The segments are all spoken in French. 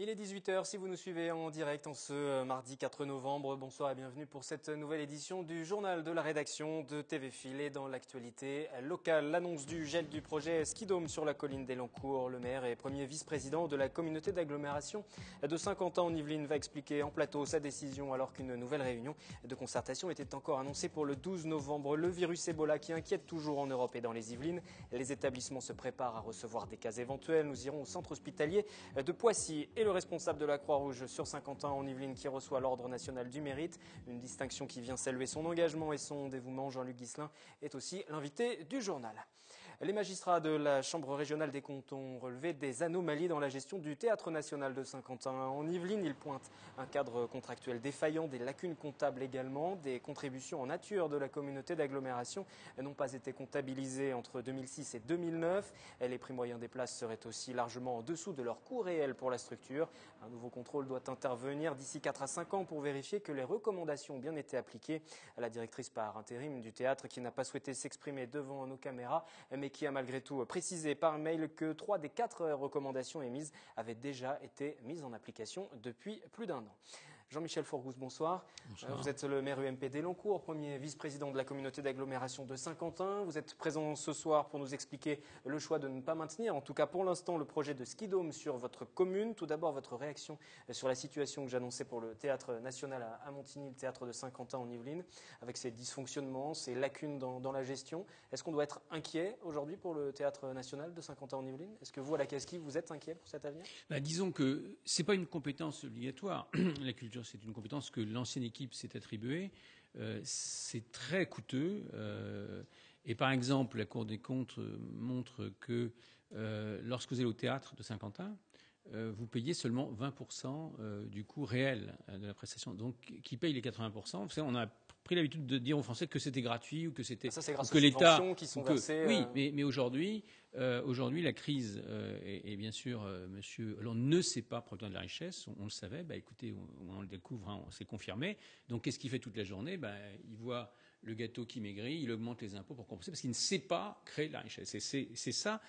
Il est 18 h si vous nous suivez en direct en ce mardi 4 novembre. Bonsoir et bienvenue pour cette nouvelle édition du journal de la rédaction de TV Fil. Et dans l'actualité locale, l'annonce du gel du projet Skidome sur la colline d'Elancourt. Le maire et premier vice-président de la communauté d'agglomération de Saint-Quentin en Yvelines va expliquer en plateau sa décision alors qu'une nouvelle réunion de concertation était encore annoncée pour le 12 novembre. Le virus Ebola qui inquiète toujours en Europe et dans les Yvelines. Les établissements se préparent à recevoir des cas éventuels. Nous irons au centre hospitalier de Poissy et le responsable de la Croix-Rouge sur Saint-Quentin en Yvelines qui reçoit l'Ordre national du mérite. Une distinction qui vient saluer son engagement et son dévouement. Jean-Luc Guisselin est aussi l'invité du journal. Les magistrats de la Chambre régionale des comptes ont relevé des anomalies dans la gestion du Théâtre national de Saint-Quentin. En Yvelines, ils pointent un cadre contractuel défaillant, des lacunes comptables également, des contributions en nature de la communauté d'agglomération n'ont pas été comptabilisées entre 2006 et 2009. Les prix moyens des places seraient aussi largement en dessous de leur coût réel pour la structure. Un nouveau contrôle doit intervenir d'ici 4 à 5 ans pour vérifier que les recommandations ont bien été appliquées. La directrice par intérim du théâtre qui n'a pas souhaité s'exprimer devant nos caméras, mais qui a malgré tout précisé par mail que 3 des 4 recommandations émises avaient déjà été mises en application depuis plus d'1 an. Jean-Michel Forgousse, bonsoir. Bonsoir. Vous êtes le maire UMP d'Elancourt, premier vice-président de la communauté d'agglomération de Saint-Quentin. Vous êtes présent ce soir pour nous expliquer le choix de ne pas maintenir, en tout cas pour l'instant, le projet de Skidome sur votre commune. Tout d'abord, votre réaction sur la situation que j'annonçais pour le Théâtre national à Montigny, le Théâtre de Saint-Quentin en Yvelines, avec ses dysfonctionnements, ses lacunes dans la gestion. Est-ce qu'on doit être inquiet aujourd'hui pour le Théâtre national de Saint-Quentin en Yvelines? Est-ce que vous, à la Casquie, vous êtes inquiet pour cet avenir? Disons que ce n'est pas une compétence obligatoire. La culture, c'est une compétence que l'ancienne équipe s'est attribuée. C'est très coûteux. Et par exemple, la Cour des comptes montre que lorsque vous allez au théâtre de Saint-Quentin, vous payez seulement 20% du coût réel de la prestation. Donc, qui paye les 80%? Vous savez, on a pris l'habitude de dire aux Français que c'était gratuit ou que c'était ça, c'est grâce que aux l'État subventions qui sont versées. Oui, mais aujourd'hui, la crise et bien sûr, Monsieur Hollande ne sait pas produire de la richesse. On le savait. Écoutez, on le découvre, hein, on s'est confirmé. Donc, qu'est-ce qu'il fait toute la journée? Il voit le gâteau qui maigrit, il augmente les impôts pour compenser parce qu'il ne sait pas créer de la richesse. Et c'est ça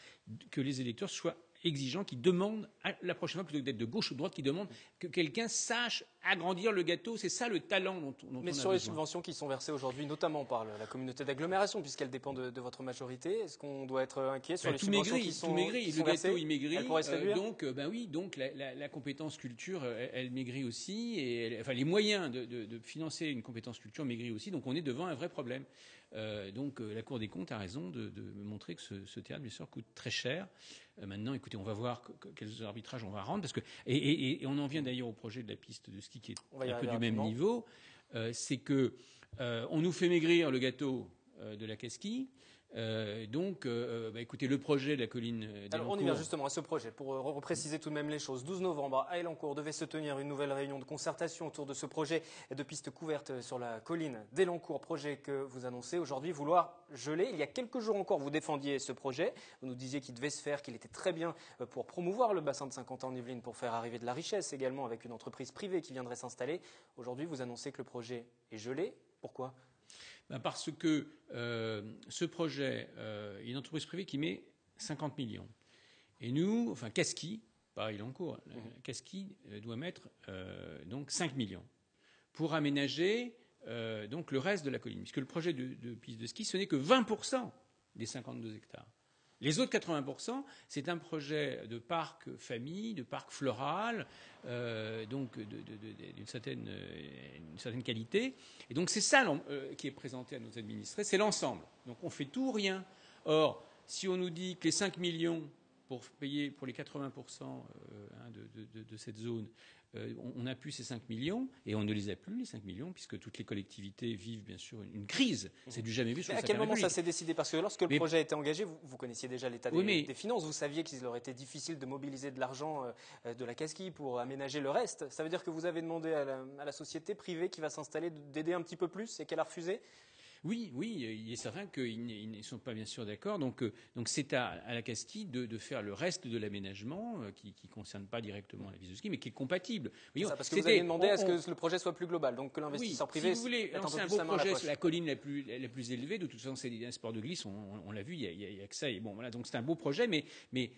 que les électeurs soient exigeants, qui demandent, la prochaine fois, plutôt que d'être de gauche ou de droite, qui demandent que quelqu'un sache agrandir le gâteau. C'est ça le talent dont on a besoin. Mais sur les subventions qui sont versées aujourd'hui, notamment par la communauté d'agglomération, puisqu'elle dépend de votre majorité, est-ce qu'on doit être inquiet sur les subventions qui sont versées? Le gâteau, il maigrit. Elle pourrait se réduire. Donc la compétence culture, elle maigrit aussi. Et les moyens de financer une compétence culture maigrit aussi. Donc on est devant un vrai problème. La Cour des comptes a raison de montrer que ce théâtre, bien sûr, coûte très cher. Maintenant, écoutez, on va voir quels arbitrages on va rendre, parce que et on en vient d'ailleurs au projet de la piste de ski qui est un peu du même niveau. C'est que on nous fait maigrir le gâteau de la Casquie. Écoutez, le projet de la colline d'Elancourt... Alors, on y vient justement à ce projet, pour repréciser tout de même les choses. 12 novembre, à Elancourt, devait se tenir une nouvelle réunion de concertation autour de ce projet de piste couverte sur la colline d'Elancourt, projet que vous annoncez aujourd'hui vouloir geler. Il y a quelques jours encore, vous défendiez ce projet. Vous nous disiez qu'il devait se faire, qu'il était très bien pour promouvoir le bassin de Saint-Quentin en Yvelines, pour faire arriver de la richesse également avec une entreprise privée qui viendrait s'installer. Aujourd'hui, vous annoncez que le projet est gelé. Pourquoi ? Parce que ce projet, il y a une entreprise privée qui met 50 millions. Et nous, enfin Casquie, pas Elancourt, Casquie doit mettre donc 5 millions pour aménager donc le reste de la colline. Puisque le projet de piste de ski, ce n'est que 20% des 52 hectares. Les autres 80%, c'est un projet de parc famille, de parc floral, donc d'une certaine qualité. Et donc c'est ça qui est présenté à nos administrés, c'est l'ensemble. Donc on fait tout ou rien. Or, si on nous dit que les 5 millions pour payer pour les 80% de cette zone, on n'a plus ces 5 millions, et on ne les a plus, les 5 millions, puisque toutes les collectivités vivent bien sûr une crise. C'est du jamais vu sur la République. À quel moment ça s'est décidé? Parce que lorsque le projet a été engagé, vous connaissiez déjà l'état des finances, vous saviez qu'il aurait été difficile de mobiliser de l'argent de la Casquie pour aménager le reste. Ça veut dire que vous avez demandé à la société privée qui va s'installer d'aider un petit peu plus et qu'elle a refusé? Oui, il est certain qu'ils ne sont pas bien sûr d'accord. Donc c'est à la Castille de faire le reste de l'aménagement qui ne concerne pas directement la piste de ski, mais qui est compatible. C'est ça, parce que vous aviez demandé à ce que le projet soit plus global, donc que l'investisseur privé si vous voulez mette un lancer peu un plus beau la main à la projet poche. sur la colline la plus élevée, de toute façon c'est un sport de glisse, on l'a vu, il y a que ça. Et bon, voilà, donc c'est un beau projet, mais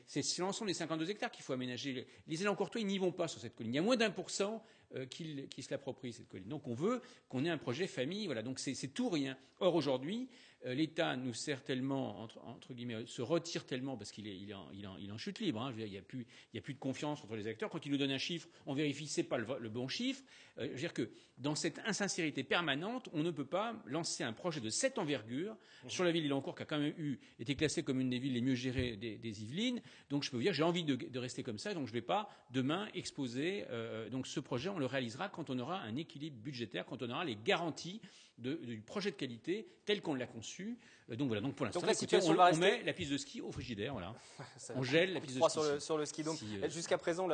c'est sur l'ensemble des 52 hectares qu'il faut aménager. Les élans courtois, ils n'y vont pas sur cette colline. Il y a moins d'1% qui se l'approprient, cette colline. Donc on veut qu'on ait un projet famille, voilà, donc c'est tout rien. Or aujourd'hui, l'État nous sert tellement, entre guillemets, se retire tellement parce qu'il est en chute libre. Hein. Je veux dire, il y a plus de confiance entre les acteurs. Quand il nous donne un chiffre, on vérifie c'est pas le bon chiffre. Je veux dire que dans cette insincérité permanente, on ne peut pas lancer un projet de cette envergure sur la ville d'Ilancourt qui a quand même été classée comme une des villes les mieux gérées des Yvelines. Donc je peux vous dire, j'ai envie de rester comme ça. Donc je ne vais pas demain exposer. Donc ce projet, on le réalisera quand on aura un équilibre budgétaire, quand on aura les garanties du projet de qualité tel qu'on l'a conçu. Donc voilà. Donc pour l'instant, on met la piste de ski au frigidaire. Voilà. On gèle la piste de ski. Sur le ski. Donc jusqu'à présent,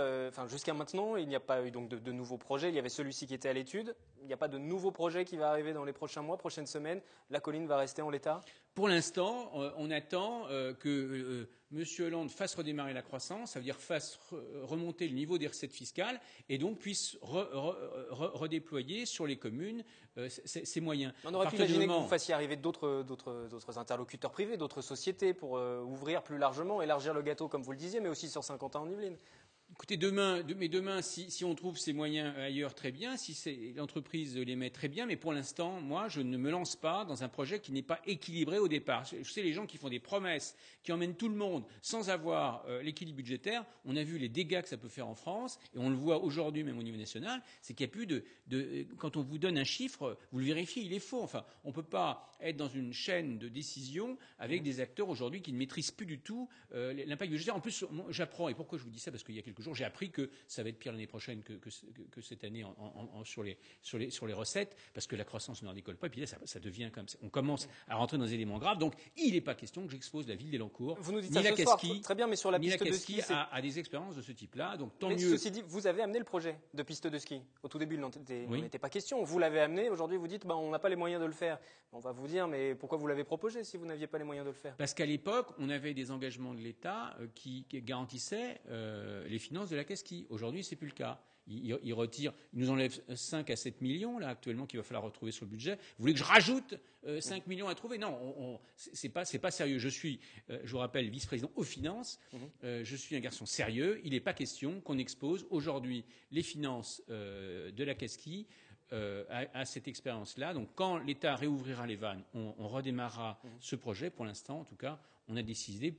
jusqu'à maintenant, il n'y a pas eu donc de nouveaux projets. Il y avait celui-ci qui était à l'étude. Il n'y a pas de nouveau projet qui va arriver dans les prochains mois, prochaines semaines. La colline va rester en l'état. Pour l'instant, on attend que M. Hollande fasse redémarrer la croissance, ça veut dire fasse remonter le niveau des recettes fiscales et donc puisse redéployer sur les communes ces moyens. On aurait pu imaginer que vous fassiez arriver d'autres interlocuteurs privés, d'autres sociétés pour ouvrir plus largement, élargir le gâteau comme vous le disiez, mais aussi sur Saint-Quentin-en-Yvelines. Écoutez, demain, si on trouve ces moyens ailleurs, très bien. Si l'entreprise les met, très bien. Mais pour l'instant, moi, je ne me lance pas dans un projet qui n'est pas équilibré au départ. Je sais les gens qui font des promesses, qui emmènent tout le monde sans avoir l'équilibre budgétaire. On a vu les dégâts que ça peut faire en France, et on le voit aujourd'hui même au niveau national. C'est qu'il n'y a plus quand on vous donne un chiffre, vous le vérifiez, il est faux. Enfin, on ne peut pas être dans une chaîne de décision avec des acteurs aujourd'hui qui ne maîtrisent plus du tout l'impact budgétaire. En plus, j'apprends. Et pourquoi je vous dis ça? Parce qu'il y a quelques jours, j'ai appris que ça va être pire l'année prochaine que cette année sur les recettes, parce que la croissance ne n'en décolle pas. Et puis là, ça devient comme ça. On commence à rentrer dans des éléments graves. Donc, il n'est pas question que j'expose la ville d'Elancourt, ni la Casquille, très bien, mais sur la piste de ski, à des expériences de ce type-là. Donc, tant mieux. Ceci dit, vous avez amené le projet de piste de ski. Au tout début, il n'en était pas question. Vous l'avez amené. Aujourd'hui, vous dites, on n'a pas les moyens de le faire. On va vous dire, mais pourquoi vous l'avez proposé si vous n'aviez pas les moyens de le faire? Parce qu'à l'époque, on avait des engagements de l'État qui garantissaient les finances de la Casquille. Aujourd'hui, c'est plus le cas. Ils retirent, ils nous enlèvent 5 à 7 millions, là, actuellement, qu'il va falloir retrouver sur le budget. Vous voulez que je rajoute 5 millions à trouver? Non, c'est pas sérieux. Je vous rappelle, vice-président aux finances. Je suis un garçon sérieux. Il n'est pas question qu'on expose aujourd'hui les finances de la Casquille à cette expérience-là. Donc, quand l'État réouvrira les vannes, on redémarrera ce projet. Pour l'instant, en tout cas, on a décidé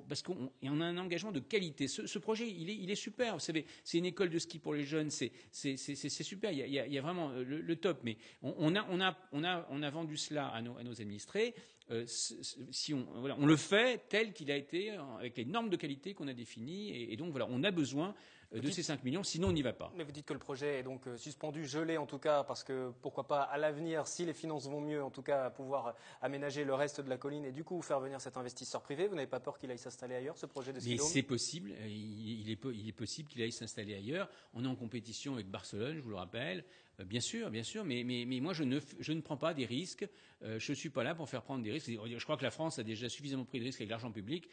parce qu'on a un engagement de qualité. Ce projet, il est super. Vous savez, c'est une école de ski pour les jeunes. C'est super. Il y a vraiment le top. Mais on a vendu cela à nos administrés. On le fait tel qu'il a été, avec les normes de qualité qu'on a définies. Et donc, voilà, on a besoin de ces 5 millions, sinon on n'y va pas. Mais vous dites que le projet est donc suspendu, gelé en tout cas, parce que pourquoi pas à l'avenir, si les finances vont mieux, en tout cas pouvoir aménager le reste de la colline et du coup faire venir cet investisseur privé. Vous n'avez pas peur qu'il aille s'installer ailleurs, ce projet de ski dôme? Mais c'est possible, il est possible qu'il aille s'installer ailleurs. On est en compétition avec Barcelone, je vous le rappelle. Bien sûr, mais moi je ne prends pas des risques. Je suis pas là pour faire prendre des risques. Je crois que la France a déjà suffisamment pris de risques avec l'argent public.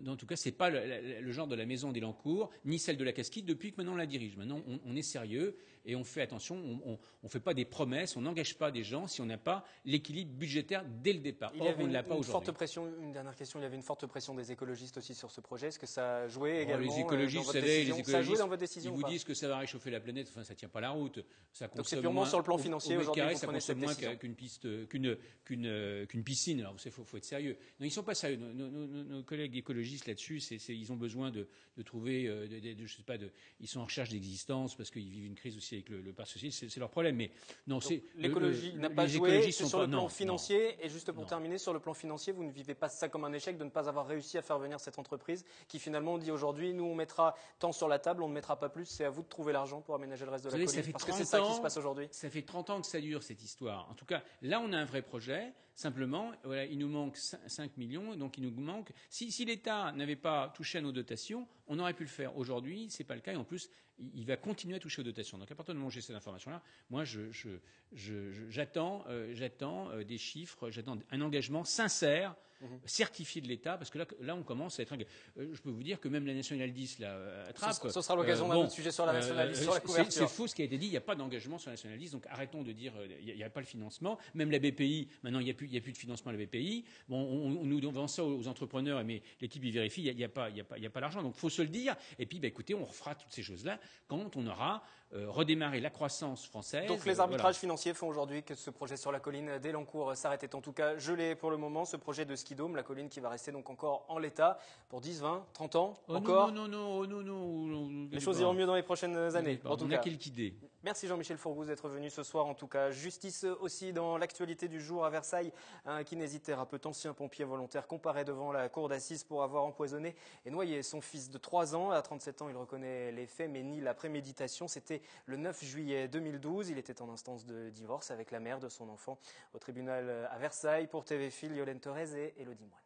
En tout cas, c'est pas le genre de la maison d'Elancourt, ni celle de la Casquille depuis que maintenant on la dirige. Maintenant, on est sérieux et on fait attention. On fait pas des promesses, on n'engage pas des gens si on n'a pas l'équilibre budgétaire dès le départ. Or, on ne l'a pas aujourd'hui. Une dernière question. Il y avait une forte pression des écologistes aussi sur ce projet. Est-ce que ça a joué également les écologistes, dans votre décision? Ça a joué dans votre décision? Ils vous disent que ça va réchauffer la planète. Enfin, ça tient pas la route. Donc c'est purement sur le plan financier aujourd'hui. Ça consomme moins qu'une piscine. Alors, il faut être sérieux. Non, ils sont pas sérieux. Nos collègues écologistes là-dessus, ils ont besoin de trouver, je sais pas, ils sont en recherche d'existence parce qu'ils vivent une crise aussi avec le Parti socialiste. C'est leur problème. Mais non, l'écologie n'a pas joué sur le plan financier. Et juste pour terminer, sur le plan financier, vous ne vivez pas ça comme un échec de ne pas avoir réussi à faire venir cette entreprise qui finalement dit aujourd'hui, nous on mettra tant sur la table, on ne mettra pas plus. C'est à vous de trouver l'argent pour aménager le reste de la colline. Parce que c'est ça qui se passe aujourd'hui. Ça fait 30 ans que ça dure cette histoire. En tout cas, là on a un vrai projet. Simplement, voilà, il nous manque 5 millions, donc il nous manque. Si l'État n'avait pas touché à nos dotations, on aurait pu le faire. Aujourd'hui, c'est pas le cas. Et en plus, il va continuer à toucher aux dotations. Donc à partir du moment où j'ai cette information-là, moi j'attends des chiffres, j'attends un engagement sincère, certifié de l'État, parce que là on commence à être. Je peux vous dire que même la Nationale 10 là attrape. Ce sera l'occasion d'un autre sujet sur la Nationale 10, sur la couverture. C'est faux ce qui a été dit. Il n'y a pas d'engagement sur la Nationale 10, donc arrêtons de dire il n'y a pas le financement. Même la BPI, maintenant il n'y a plus de financement à la BPI. Bon, on nous vend ça aux entrepreneurs, mais l'équipe y vérifie, il n'y a pas l'argent. Donc il faut se le dire. Et puis écoutez, on refera toutes ces choses-là quand on aura redémarré la croissance française. Donc les arbitrages financiers font aujourd'hui que ce projet sur la colline d'Elancourt s'arrête, en tout cas gelé pour le moment, ce projet de ski dôme, la colline qui va rester donc encore en l'état pour 10, 20, 30 ans encore. Non. Les choses iront mieux dans les prochaines années. En tout cas, quelle idée. Merci Jean-Michel Fourgouze d'être venu ce soir. En tout cas, justice aussi dans l'actualité du jour à Versailles. Un kinésithérapeute ancien pompier volontaire comparé devant la cour d'assises pour avoir empoisonné et noyé son fils de 3 ans. À 37 ans, il reconnaît les faits mais nie la préméditation. C'était le 9 juillet 2012. Il était en instance de divorce avec la mère de son enfant au tribunal à Versailles. Pour TV Fil, Yolène Thorez et Élodie Moine.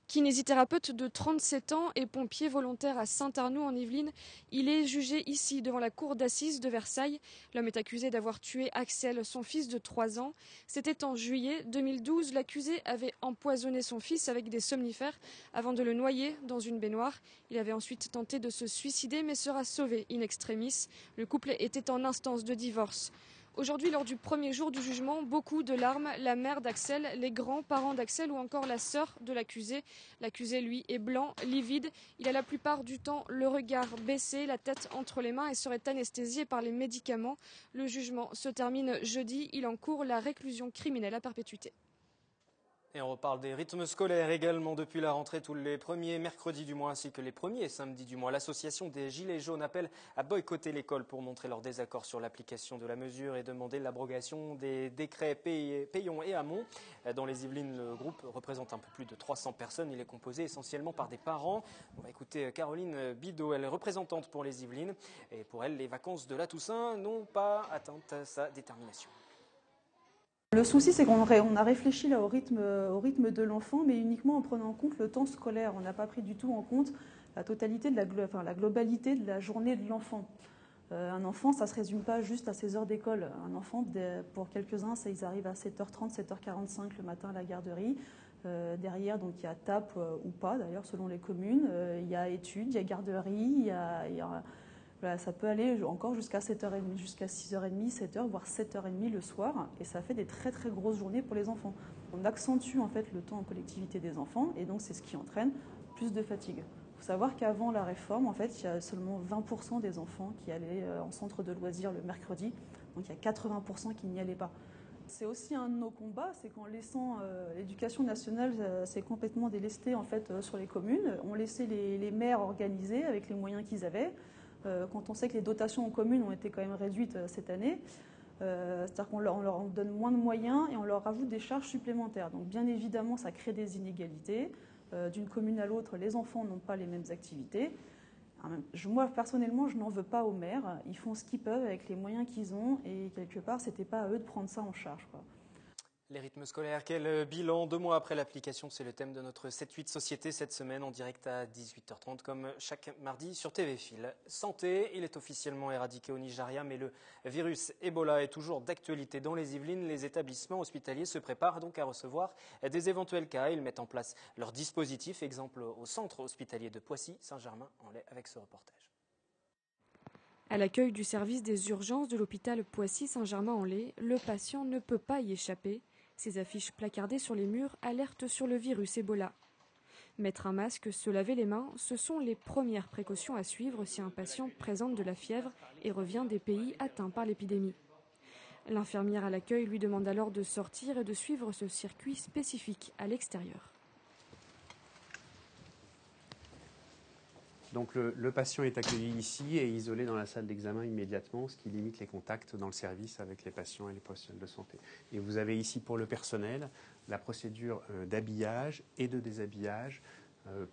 Kinésithérapeute de 37 ans et pompier volontaire à Saint-Arnoux en Yvelines, il est jugé ici devant la cour d'assises de Versailles. L'homme est accusé d'avoir tué Axel, son fils de 3 ans. C'était en juillet 2012. L'accusé avait empoisonné son fils avec des somnifères avant de le noyer dans une baignoire. Il avait ensuite tenté de se suicider mais sera sauvé in extremis. Le couple était en instance de divorce. Aujourd'hui, lors du premier jour du jugement, beaucoup de larmes. La mère d'Axel, les grands-parents d'Axel ou encore la sœur de l'accusé. L'accusé, lui, est blanc, livide. Il a la plupart du temps le regard baissé, la tête entre les mains et serait anesthésié par les médicaments. Le jugement se termine jeudi. Il encourt la réclusion criminelle à perpétuité. Et on reparle des rythmes scolaires également depuis la rentrée, tous les premiers mercredis du mois ainsi que les premiers samedis du mois. L'association des Gilets jaunes appelle à boycotter l'école pour montrer leur désaccord sur l'application de la mesure et demander l'abrogation des décrets Payon et Hamon. Dans les Yvelines, le groupe représente un peu plus de 300 personnes. Il est composé essentiellement par des parents. On va écouter Caroline Bidot, elle est représentante pour les Yvelines. Et pour elle, les vacances de la Toussaint n'ont pas atteint sa détermination. Le souci, c'est qu'on a réfléchi là, au rythme de l'enfant, mais uniquement en prenant en compte le temps scolaire. On n'a pas pris du tout en compte la totalité la globalité de la journée de l'enfant. Un enfant, ça ne se résume pas juste à ses heures d'école. Un enfant, pour quelques-uns, ils arrivent à 7h30, 7h45 le matin à la garderie. Derrière, donc, il y a TAP ou pas, d'ailleurs, selon les communes. Il y a études, il y a garderie, voilà, ça peut aller encore jusqu'à 7h30, jusqu'à 6h30, 7h, voire 7h30 le soir. Et ça fait des très très grosses journées pour les enfants. On accentue en fait le temps en collectivité des enfants et donc c'est ce qui entraîne plus de fatigue. Il faut savoir qu'avant la réforme, en fait, il y a seulement 20% des enfants qui allaient en centre de loisirs le mercredi. Donc il y a 80% qui n'y allaient pas. C'est aussi un de nos combats, c'est qu'en laissant l'éducation nationale s'est complètement délestée en fait, sur les communes. On laissait les maires organiser avec les moyens qu'ils avaient. Quand on sait que les dotations aux communes ont été quand même réduites cette année, c'est-à-dire qu'on leur donne moins de moyens et on leur rajoute des charges supplémentaires. Donc bien évidemment, ça crée des inégalités. D'une commune à l'autre, les enfants n'ont pas les mêmes activités. Moi, personnellement, je n'en veux pas aux maires. Ils font ce qu'ils peuvent avec les moyens qu'ils ont et quelque part, ce n'était pas à eux de prendre ça en charge, quoi. Les rythmes scolaires, quel bilan 2 mois après l'application? C'est le thème de notre 7-8 Société cette semaine en direct à 18h30 comme chaque mardi sur TV Fil. Santé, il est officiellement éradiqué au Nigeria mais le virus Ebola est toujours d'actualité dans les Yvelines. Les établissements hospitaliers se préparent donc à recevoir des éventuels cas. Ils mettent en place leur dispositif, exemple au centre hospitalier de Poissy-Saint-Germain-en-Laye avec ce reportage. À l'accueil du service des urgences de l'hôpital Poissy-Saint-Germain-en-Laye, le patient ne peut pas y échapper. Ces affiches placardées sur les murs alertent sur le virus Ebola. Mettre un masque, se laver les mains, ce sont les premières précautions à suivre si un patient présente de la fièvre et revient des pays atteints par l'épidémie. L'infirmière à l'accueil lui demande alors de sortir et de suivre ce circuit spécifique à l'extérieur. Donc le patient est accueilli ici et isolé dans la salle d'examen immédiatement, ce qui limite les contacts dans le service avec les patients et les professionnels de santé. Et vous avez ici pour le personnel la procédure d'habillage et de déshabillage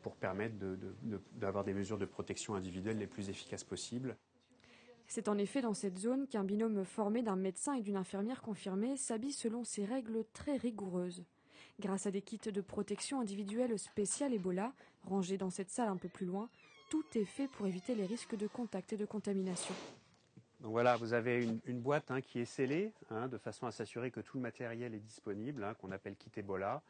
pour permettre d'avoir des mesures de protection individuelle les plus efficaces possibles. C'est en effet dans cette zone qu'un binôme formé d'un médecin et d'une infirmière confirmée s'habille selon ces règles très rigoureuses. Grâce à des kits de protection individuelle spéciale Ebola, rangés dans cette salle un peu plus loin, tout est fait pour éviter les risques de contact et de contamination. Donc voilà, vous avez une boîte qui est scellée, de façon à s'assurer que tout le matériel est disponible, qu'on appelle kit Ebola,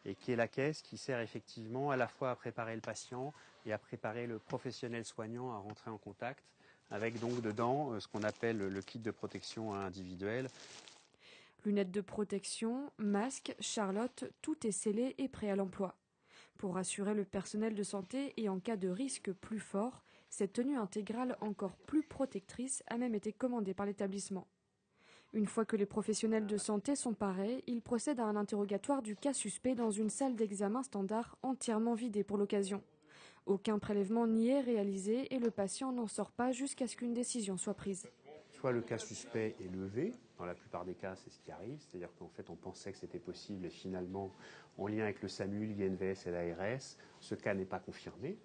et qui est la caisse qui sert effectivement à la fois à préparer le patient et à préparer le professionnel soignant à rentrer en contact, avec donc dedans ce qu'on appelle le kit de protection individuelle. Lunettes de protection, masques, Charlotte, tout est scellé et prêt à l'emploi. Pour rassurer le personnel de santé et en cas de risque plus fort, cette tenue intégrale encore plus protectrice a même été commandée par l'établissement. Une fois que les professionnels de santé sont parés, ils procèdent à un interrogatoire du cas suspect dans une salle d'examen standard entièrement vidée pour l'occasion. Aucun prélèvement n'y est réalisé et le patient n'en sort pas jusqu'à ce qu'une décision soit prise. Soit le cas suspect est levé, dans la plupart des cas c'est ce qui arrive, c'est-à-dire qu'en fait on pensait que c'était possible et finalement en lien avec le SAMU, l'INVS et l'ARS, ce cas n'est pas confirmé.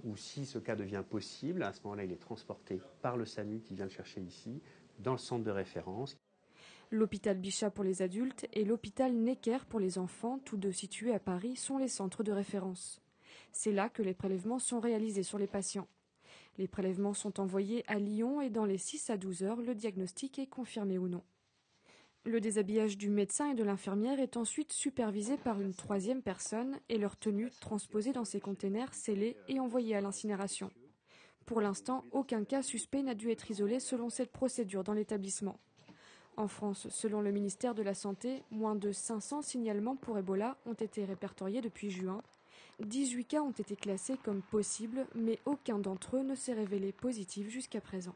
Ou si ce cas devient possible, à ce moment-là il est transporté par le SAMU qui vient le chercher ici, dans le centre de référence. L'hôpital Bichat pour les adultes et l'hôpital Necker pour les enfants, tous deux situés à Paris, sont les centres de référence. C'est là que les prélèvements sont réalisés sur les patients. Les prélèvements sont envoyés à Lyon et dans les 6 à 12 heures, le diagnostic est confirmé ou non. Le déshabillage du médecin et de l'infirmière est ensuite supervisé par une troisième personne et leur tenue transposée dans ces containers scellés et envoyée à l'incinération. Pour l'instant, aucun cas suspect n'a dû être isolé selon cette procédure dans l'établissement. En France, selon le ministère de la Santé, moins de 500 signalements pour Ebola ont été répertoriés depuis juin. 18 cas ont été classés comme possibles, mais aucun d'entre eux ne s'est révélé positif jusqu'à présent.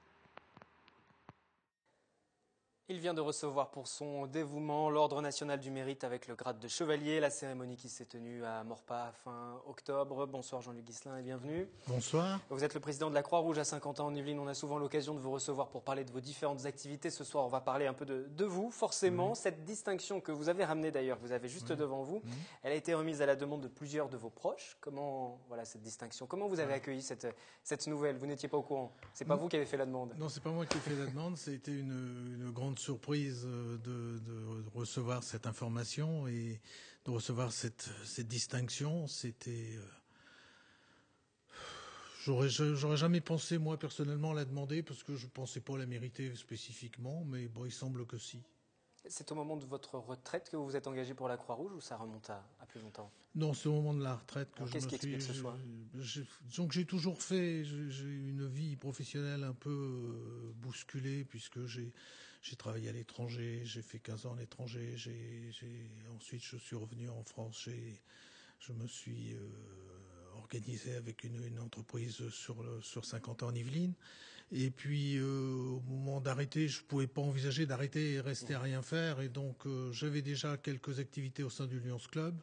Il vient de recevoir pour son dévouement l'Ordre national du mérite avec le grade de chevalier, la cérémonie qui s'est tenue à Maurepas fin octobre. Bonsoir Jean-Luc Ghislain et bienvenue. Bonsoir. Vous êtes le président de la Croix-Rouge à Saint-Quentin en Yvelines. On a souvent l'occasion de vous recevoir pour parler de vos différentes activités. Ce soir, on va parler un peu de vous, forcément. Oui. Cette distinction que vous avez ramenée d'ailleurs, vous avez juste devant vous, elle a été remise à la demande de plusieurs de vos proches. Comment, voilà cette distinction, comment vous avez accueilli cette nouvelle? Vous n'étiez pas au courant? C'est pas vous qui avez fait la demande? Non, c'est pas moi qui ai fait la demande. C'était une grande surprise de recevoir cette information et de recevoir cette distinction. C'était... J'aurais jamais pensé, moi, personnellement, la demander parce que je pensais pas la mériter spécifiquement, mais bon, il semble que si. C'est au moment de votre retraite que vous vous êtes engagé pour la Croix-Rouge ou ça remonte à plus longtemps? Non, c'est au moment de la retraite que qu'est-ce qui explique ce choix? Donc j'ai toujours fait, j'ai une vie professionnelle un peu bousculée puisque j'ai travaillé à l'étranger, j'ai fait 15 ans à l'étranger, ensuite je suis revenu en France, je me suis organisé avec une entreprise sur Saint-Quentin en Yvelines. Et puis au moment d'arrêter, je pouvais pas envisager d'arrêter et rester à rien faire. Et donc j'avais déjà quelques activités au sein du Lions Club.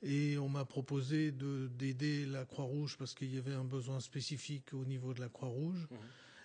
Et on m'a proposé d'aider la Croix-Rouge parce qu'il y avait un besoin spécifique au niveau de la Croix-Rouge.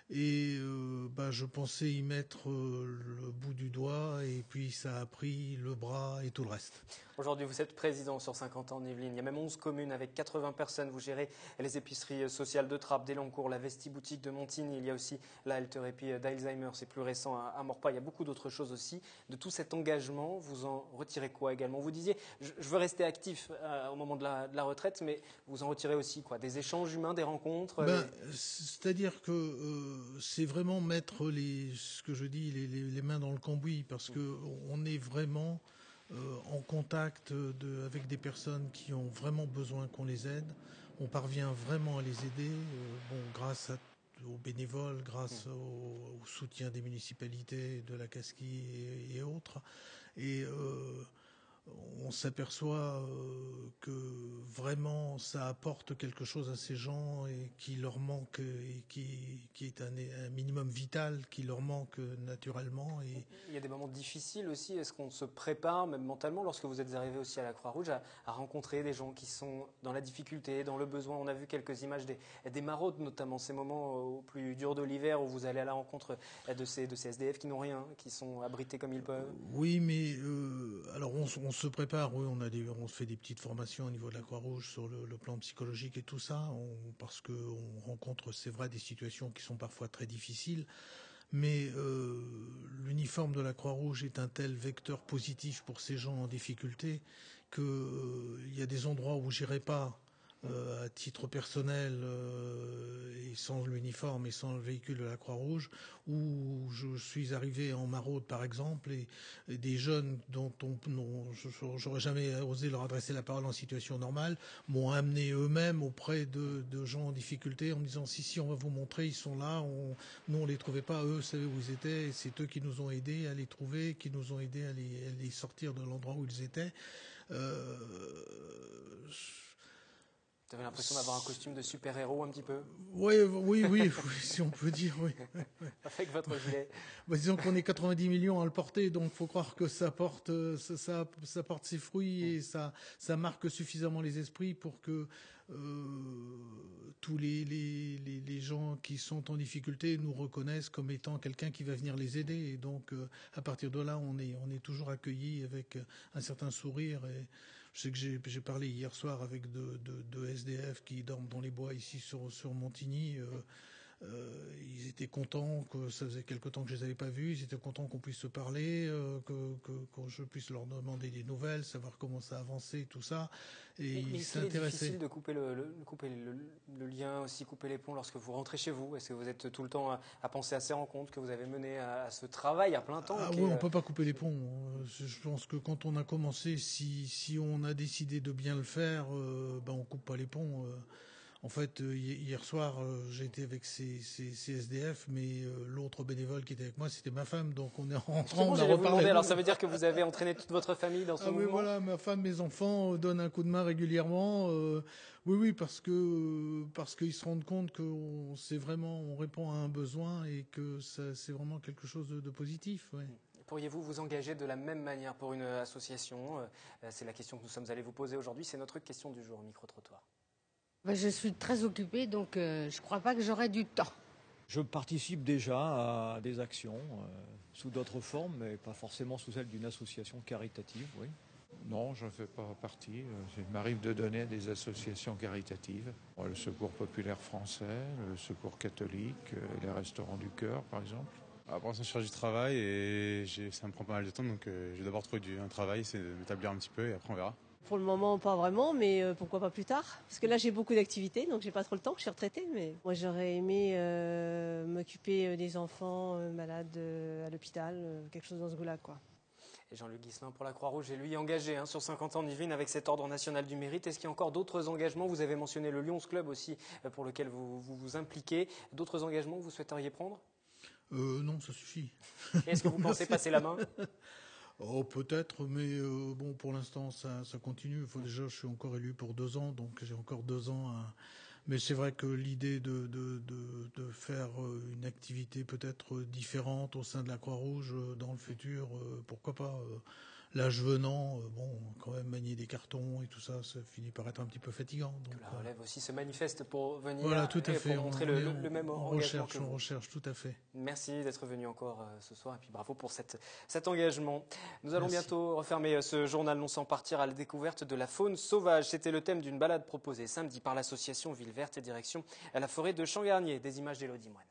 Et je pensais y mettre le bout du doigt et puis ça a pris le bras et tout le reste. Aujourd'hui, vous êtes président sur Saint-Quentin en Yvelines. Il y a même 11 communes avec 80 personnes. Vous gérez les épiceries sociales de Trappes, d'Elancourt, la Vesti-boutique de Montigny. Il y a aussi la Health-Thérapie d'Alzheimer, c'est plus récent à Maurepas. Il y a beaucoup d'autres choses aussi. De tout cet engagement, vous en retirez quoi également? Vous disiez, je veux rester actif au moment de la retraite, mais vous en retirez aussi quoi? Des échanges humains, des rencontres C'est-à-dire que c'est vraiment mettre ce que je dis, les mains dans le cambouis, parce que on est vraiment en contact avec des personnes qui ont vraiment besoin qu'on les aide. On parvient vraiment à les aider, grâce aux bénévoles, grâce au soutien des municipalités, de la Casquie et autres. Et on s'aperçoit que vraiment ça apporte quelque chose à ces gens et qui leur manque et qui est un minimum vital qui leur manque naturellement. Et il y a des moments difficiles aussi. Est-ce qu'on se prépare même mentalement lorsque vous êtes arrivé aussi à la Croix-Rouge à rencontrer des gens qui sont dans la difficulté, dans le besoin? On a vu quelques images des maraudes, notamment ces moments au plus dur de l'hiver où vous allez à la rencontre de ces SDF qui n'ont rien, qui sont abrités comme ils peuvent. Oui, mais alors on se prépare, oui, on fait des petites formations au niveau de la Croix-Rouge sur le plan psychologique et tout ça, parce qu'on rencontre, c'est vrai, des situations qui sont parfois très difficiles, mais l'uniforme de la Croix-Rouge est un tel vecteur positif pour ces gens en difficulté que il y a des endroits où j'irai pas à titre personnel et sans l'uniforme et sans le véhicule de la Croix-Rouge, où je suis arrivé en maraude par exemple, et des jeunes dont j'aurais jamais osé leur adresser la parole en situation normale m'ont amené eux-mêmes auprès de gens en difficulté en me disant si on va vous montrer, ils sont là, nous on les trouvait pas, eux savaient où ils étaient, et c'est eux qui nous ont aidés à les trouver, qui nous ont aidés à les sortir de l'endroit où ils étaient. Vous avez l'impression d'avoir un costume de super-héros un petit peu? Oui, si on peut dire, oui. Avec votre gilet. Disons qu'on est 90 millions à le porter, donc il faut croire que ça porte ses fruits et ça marque suffisamment les esprits pour que tous les gens qui sont en difficulté nous reconnaissent comme étant quelqu'un qui va venir les aider. Et donc, à partir de là, on est toujours accueillis avec un certain sourire. Et je sais que j'ai parlé hier soir avec deux SDF qui dorment dans les bois ici sur Montigny. Ils étaient contents, que ça faisait quelque temps que je les avais pas vus, ils étaient contents qu'on puisse se parler, que je puisse leur demander des nouvelles, savoir comment ça avançait, tout ça. Et ils s'intéressaient. C'est difficile de couper le lien, aussi couper les ponts lorsque vous rentrez chez vous. Est-ce que vous êtes tout le temps à penser à ces rencontres que vous avez menées, à ce travail à plein temps? Oui, on peut pas couper les ponts. Je pense que quand on a commencé, si on a décidé de bien le faire, on coupe pas les ponts. En fait, hier soir, j'ai été avec ces SDF, mais l'autre bénévole qui était avec moi, c'était ma femme. Donc on est rentrant, on a reparlé. Alors ça veut dire que vous avez entraîné toute votre famille dans ce mouvement? Oui, voilà, ma femme, mes enfants donnent un coup de main régulièrement. Oui, parce qu'ils se rendent compte que on répond à un besoin et que c'est vraiment quelque chose de positif. Ouais. Pourriez-vous vous engager de la même manière pour une association? C'est la question que nous sommes allés vous poser aujourd'hui. C'est notre question du jour au micro-trottoir. Je suis très occupée, donc je ne crois pas que j'aurai du temps. Je participe déjà à des actions sous d'autres formes, mais pas forcément sous celle d'une association caritative, oui. Non, je ne fais pas partie. Il m'arrive de donner à des associations caritatives. Le Secours populaire français, le Secours catholique, les Restaurants du Cœur, par exemple. Pour l'instant, je cherche du travail et ça me prend pas mal de temps, donc je vais d'abord trouver un travail, c'est de m'établir un petit peu et après on verra. Pour le moment, pas vraiment, mais pourquoi pas plus tard? Parce que là, j'ai beaucoup d'activités, donc j'ai pas trop le temps. Je suis retraitée, mais moi, j'aurais aimé m'occuper des enfants malades à l'hôpital, quelque chose dans ce goût-là, quoi. Et Jean-Luc Guisselin pour la Croix-Rouge est lui engagé sur 50 ans en Yvelines avec cet ordre national du mérite. Est-ce qu'il y a encore d'autres engagements? Vous avez mentionné le Lions Club aussi pour lequel vous impliquez. D'autres engagements que vous souhaiteriez prendre? Non, ça suffit. Est-ce que vous pensez passer la main? Oh, peut-être, mais pour l'instant, ça continue. Déjà, je suis encore élu pour 2 ans, donc j'ai encore 2 ans. Mais c'est vrai que l'idée de faire une activité peut-être différente au sein de la Croix-Rouge dans le futur, pourquoi pas. L'âge venant, quand même manier des cartons et tout ça, ça finit par être un petit peu fatigant. Donc, la relève aussi se manifeste pour venir voilà, tout à fait. Pour montrer le même engagement que vous. On recherche, tout à fait. Merci d'être venu encore ce soir et puis bravo pour cet engagement. Nous allons bientôt refermer ce journal non sans partir à la découverte de la faune sauvage. C'était le thème d'une balade proposée samedi par l'association Ville Verte et direction à la forêt de Champ-Garnier. Des images d'Élodie Moine.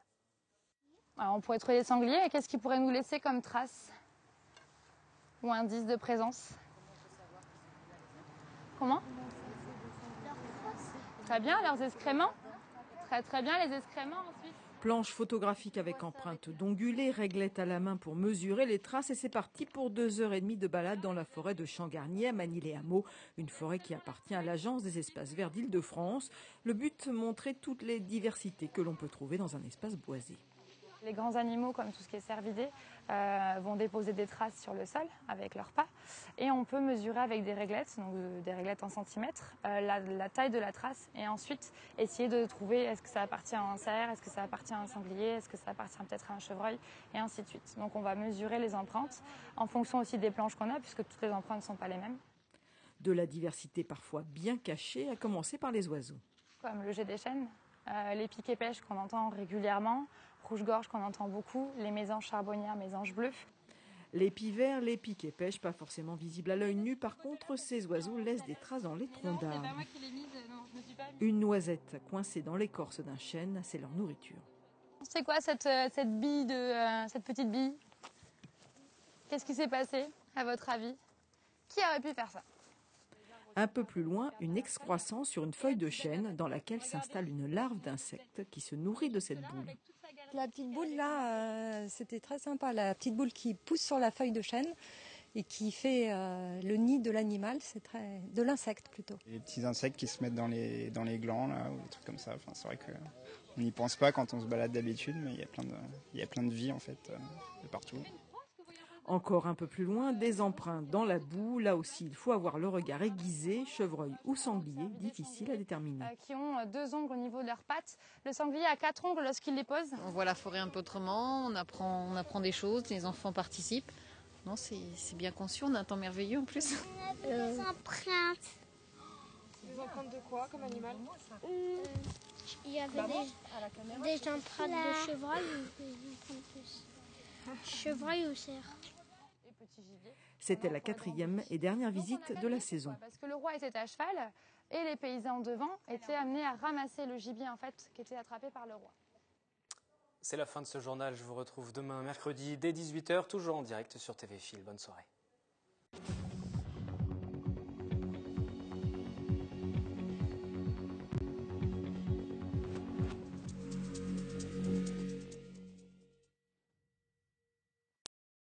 Alors, on pourrait trouver des sangliers. Et qu'est-ce qu'ils pourraient nous laisser comme traces ou indice de présence? Comment? Très bien, leurs excréments. Très bien, les excréments ensuite. Planche photographique avec empreinte d'ongulés, réglette à la main pour mesurer les traces et c'est parti pour 2h30 de balade dans la forêt de Champ-Garnier à Magny-les-Hameaux, une forêt qui appartient à l'Agence des espaces verts d'Île-de-France. Le but, montrer toutes les diversités que l'on peut trouver dans un espace boisé. Les grands animaux, comme tout ce qui est cervidés, vont déposer des traces sur le sol avec leurs pas. Et on peut mesurer avec des réglettes, donc des réglettes en centimètres, la taille de la trace. Et ensuite, essayer de trouver est-ce que ça appartient à un cerf, est-ce que ça appartient à un sanglier, est-ce que ça appartient peut-être à un chevreuil, et ainsi de suite. Donc on va mesurer les empreintes en fonction aussi des planches qu'on a, puisque toutes les empreintes ne sont pas les mêmes. De la diversité parfois bien cachée, à commencer par les oiseaux. Comme le jet des chênes, les piquets pêches qu'on entend régulièrement, rouge-gorge qu'on entend beaucoup, les mésanges charbonnières, mésanges bleus. Les pivers, les piquets pêches, pas forcément visibles à l'œil nu. Par contre, ces oiseaux laissent des traces dans les troncs d'arbres. Une noisette coincée dans l'écorce d'un chêne, c'est leur nourriture. C'est quoi cette bille cette petite bille? Qu'est-ce qui s'est passé, à votre avis? Qui aurait pu faire ça? Un peu plus loin, une excroissance sur une feuille de chêne dans laquelle s'installe une larve d'insecte qui se nourrit de cette boule. La petite boule là, c'était très sympa. La petite boule qui pousse sur la feuille de chêne et qui fait le nid de l'animal, de l'insecte plutôt. Les petits insectes qui se mettent dans les glands là, ou des trucs comme ça. Enfin, c'est vrai qu'on n'y pense pas quand on se balade d'habitude, mais il y a plein de vie en fait de partout. Encore un peu plus loin, des empreintes dans la boue. Là aussi, il faut avoir le regard aiguisé, chevreuil ou sanglier, difficile à déterminer. Qui ont 2 ongles au niveau de leurs pattes. Le sanglier a 4 ongles lorsqu'il les pose. On voit la forêt un peu autrement, on apprend des choses, les enfants participent. Non, c'est bien conçu, on a un temps merveilleux en plus. Des empreintes. Des empreintes de quoi comme animal? Il y avait des empreintes de chevreuil chevreuil ou cerf. C'était la 4e et dernière visite de la saison. Parce que le roi était à cheval et les paysans devant étaient amenés à ramasser le gibier en fait qui était attrapé par le roi. C'est la fin de ce journal. Je vous retrouve demain mercredi dès 18h, toujours en direct sur TV Fil. Bonne soirée.